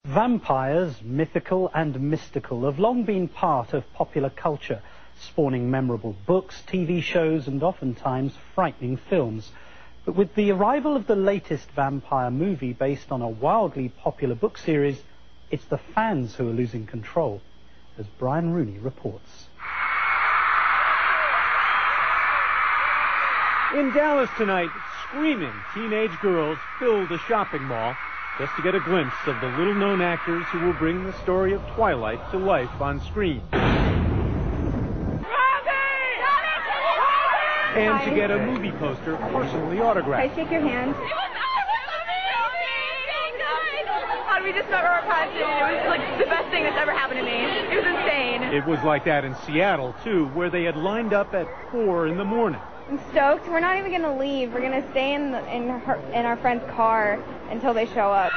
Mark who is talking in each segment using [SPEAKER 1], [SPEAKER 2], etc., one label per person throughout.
[SPEAKER 1] Vampires, mythical and mystical, have long been part of popular culture, spawning memorable books, TV shows and oftentimes frightening films. But with the arrival of the latest vampire movie based on a wildly popular book series, it's the fans who are losing control, as Brian Rooney reports.
[SPEAKER 2] In Dallas tonight, screaming teenage girls fill the shopping mall just to get a glimpse of the little-known actors who will bring the story of Twilight to life on screen. And to get a movie poster personally autographed.
[SPEAKER 3] Can I shake your hand? We just met Robert Pattinson, and it was like the best thing that's ever happened to me. It was insane.
[SPEAKER 2] It was like that in Seattle, too, where they had lined up at 4 in the morning.
[SPEAKER 3] I'm stoked. We're not even going to leave. We're going to stay in our friend's car until they show up.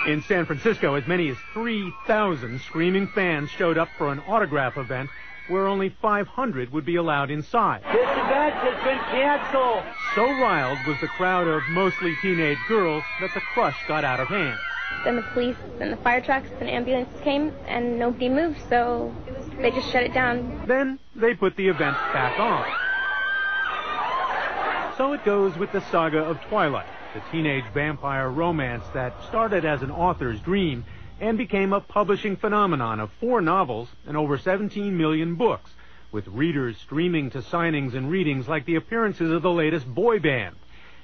[SPEAKER 2] In San Francisco, as many as 3,000 screaming fans showed up for an autograph event where only 500 would be allowed inside.
[SPEAKER 4] This event has been canceled.
[SPEAKER 2] So riled was the crowd of mostly teenage girls that the crush got out of hand.
[SPEAKER 5] Then the police and the fire trucks and ambulances came, and nobody moved, so they just shut it down.
[SPEAKER 2] Then they put the event back on. So it goes with the saga of Twilight, the teenage vampire romance that started as an author's dream and became a publishing phenomenon of 4 novels and over 17 million books, with readers streaming to signings and readings like the appearances of the latest boy band.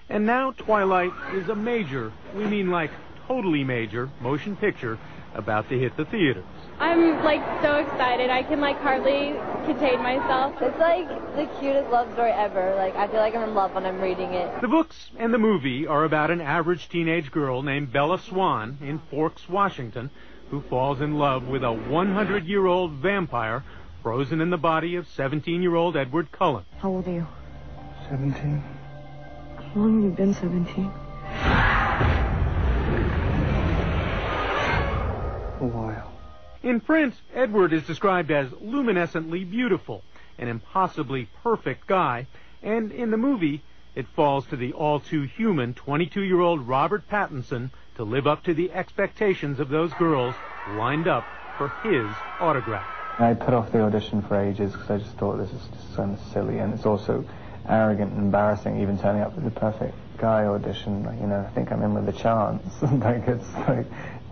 [SPEAKER 2] And now Twilight is a major, we mean like totally major, motion picture about to hit the theaters.
[SPEAKER 6] I'm so excited. I can hardly contain myself.
[SPEAKER 7] It's the cutest love story ever. I feel like I'm in love when I'm reading it.
[SPEAKER 2] The books and the movie are about an average teenage girl named Bella Swan in Forks, Washington, who falls in love with a 100-year-old vampire frozen in the body of 17-year-old Edward Cullen.
[SPEAKER 7] How old are you?
[SPEAKER 8] 17.
[SPEAKER 7] How long have you been 17?
[SPEAKER 8] A while.
[SPEAKER 2] In print, Edward is described as luminescently beautiful, an impossibly perfect guy, and in the movie, it falls to the all-too-human 22-year-old Robert Pattinson to live up to the expectations of those girls lined up for his autograph.
[SPEAKER 8] I put off the audition for ages because I just thought this is just so silly, and it's also arrogant and embarrassing even turning up with the perfect guy audition. I think I'm in with a chance.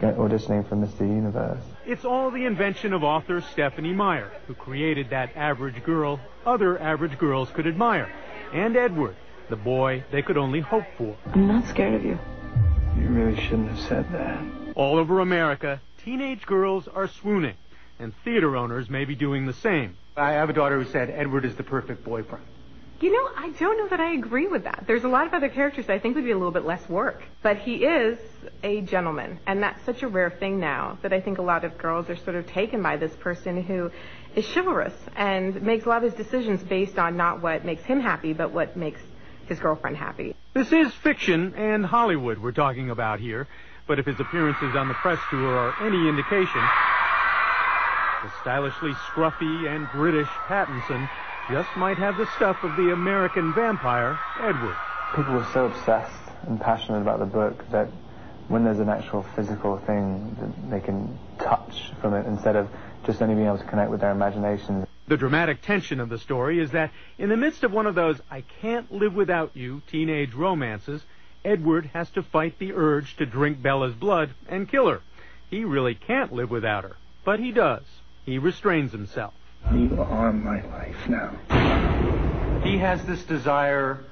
[SPEAKER 8] It's auditioning for Mr. Universe.
[SPEAKER 2] It's all the invention of author Stephanie Meyer, who created that average girl other average girls could admire, and Edward, the boy they could only hope for.
[SPEAKER 7] I'm not scared of you.
[SPEAKER 8] You really shouldn't have said that.
[SPEAKER 2] All over America, teenage girls are swooning, and theater owners may be doing the same.
[SPEAKER 9] I have a daughter who said Edward is the perfect boyfriend.
[SPEAKER 10] I don't know that I agree with that. There's a lot of other characters that I think would be a little bit less work. But he is a gentleman, and that's such a rare thing now that I think a lot of girls are sort of taken by this person who is chivalrous and makes a lot of his decisions based on not what makes him happy, but what makes his girlfriend happy.
[SPEAKER 2] This is fiction and Hollywood we're talking about here, but if his appearances on the press tour are any indication, the stylishly scruffy and British Pattinson just might have the stuff of the American vampire, Edward.
[SPEAKER 8] People were so obsessed and passionate about the book that when there's an actual physical thing that they can touch from it instead of just only being able to connect with their imaginations.
[SPEAKER 2] The dramatic tension of the story is that in the midst of one of those I can't live without you teenage romances, Edward has to fight the urge to drink Bella's blood and kill her. He really can't live without her, but he does. He restrains himself.
[SPEAKER 8] You are my life now.
[SPEAKER 9] He has this desire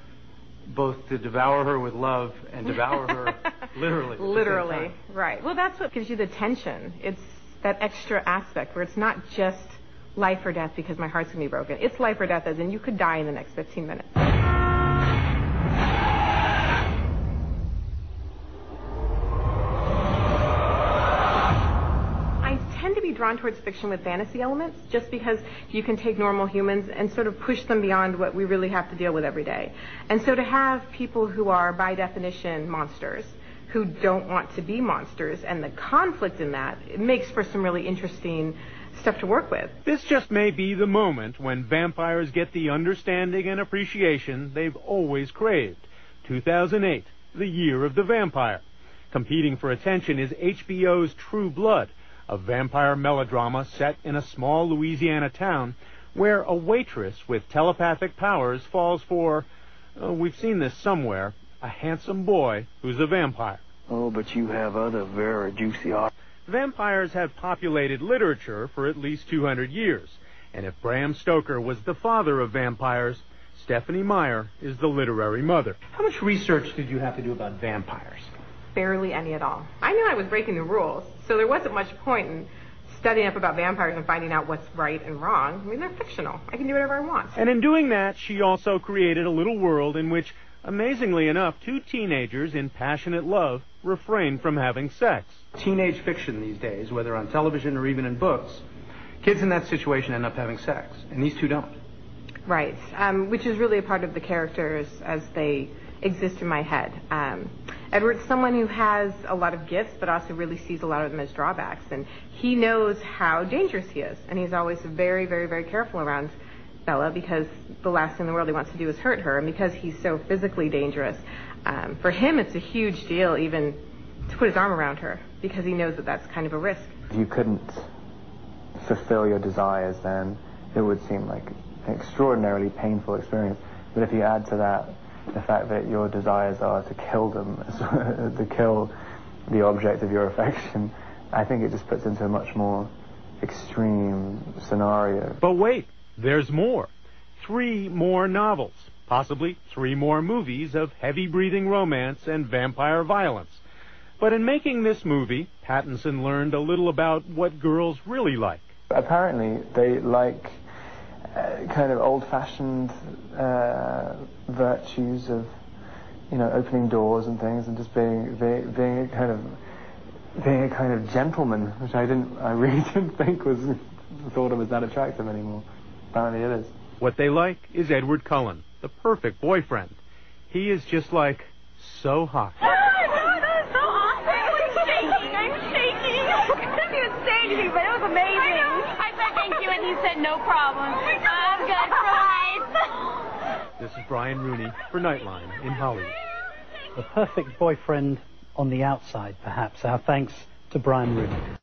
[SPEAKER 9] both to devour her with love and devour her literally.
[SPEAKER 10] Literally, right. Well, that's what gives you the tension. It's that extra aspect where it's not just life or death because my heart's going to be broken. It's life or death as in you could die in the next 15 minutes. To be drawn towards fiction with fantasy elements just because you can take normal humans and sort of push them beyond what we really have to deal with every day. And so to have people who are by definition monsters who don't want to be monsters and the conflict in that, it makes for some really interesting stuff to work with.
[SPEAKER 2] This just may be the moment when vampires get the understanding and appreciation they've always craved. 2008, the year of the vampire. Competing for attention is HBO's True Blood, a vampire melodrama set in a small Louisiana town where a waitress with telepathic powers falls for, we've seen this somewhere, a handsome boy who's a vampire.
[SPEAKER 11] Oh, but you have other very juicy art.
[SPEAKER 2] Vampires have populated literature for at least 200 years, and if Bram Stoker was the father of vampires, Stephanie Meyer is the literary mother.
[SPEAKER 1] How much research did you have to do about vampires?
[SPEAKER 10] Barely any at all. I knew I was breaking the rules, so there wasn't much point in studying up about vampires and finding out what's right and wrong. I mean, they're fictional. I can do whatever I want.
[SPEAKER 2] And in doing that, she also created a little world in which, amazingly enough, two teenagers in passionate love refrain from having sex.
[SPEAKER 9] Teenage fiction these days, whether on television or even in books, kids in that situation end up having sex, and these two don't.
[SPEAKER 10] Right, which is really a part of the characters as they exist in my head. Edward's someone who has a lot of gifts, but also really sees a lot of them as drawbacks, and he knows how dangerous he is, and he's always very, very, very careful around Bella because the last thing in the world he wants to do is hurt her, and because he's so physically dangerous, for him it's a huge deal even to put his arm around her because he knows that that's kind of a risk.
[SPEAKER 8] If you couldn't fulfill your desires, then it would seem like an extraordinarily painful experience. But if you add to that the fact that your desires are to kill them, to kill the object of your affection, I think it just puts into a much more extreme scenario.
[SPEAKER 2] But wait, there's more. 3 more novels, possibly 3 more movies of heavy-breathing romance and vampire violence. But in making this movie, Pattinson learned a little about what girls really like.
[SPEAKER 8] Apparently, they like kind of old-fashioned virtues of, opening doors and things, and just being a kind of gentleman, which I really didn't think was thought of as that attractive anymore. Apparently, it is.
[SPEAKER 2] What they like is Edward Cullen, the perfect boyfriend. He is just like so hot.
[SPEAKER 6] But it was amazing. I said thank you and you said no problem. I'm good for life.
[SPEAKER 2] This is Brian Rooney for Nightline in Hollywood.
[SPEAKER 1] The perfect boyfriend on the outside, perhaps. Our thanks to Brian Rooney.